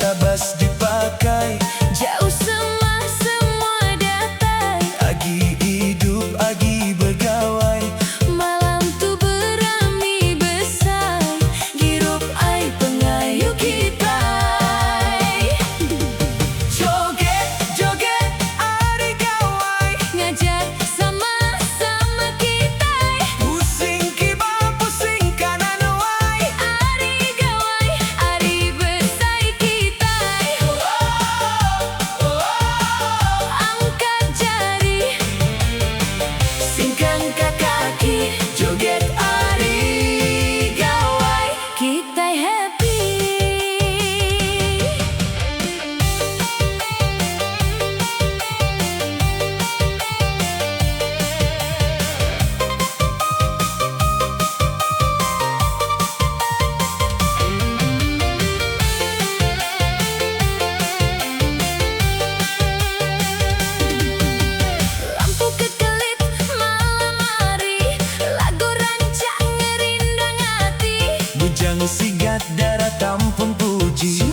Tabas dipakai, jauh semua datang. agi hidup, agi bergawai. Malam tu beramai besar, hirup ai pengayu kita. Joget, joget, ari gawai, Ngajak sama-sama kita. pusing kiba, pusing kanan wai. Ari gawai, ari besai kita. Angkat jari, Singkang ke kaki, joget ari gawai. kita happy. Lampu kekelit malam hari, lagu rancak ngerindang hati. Bujang sigat darah tampun puji.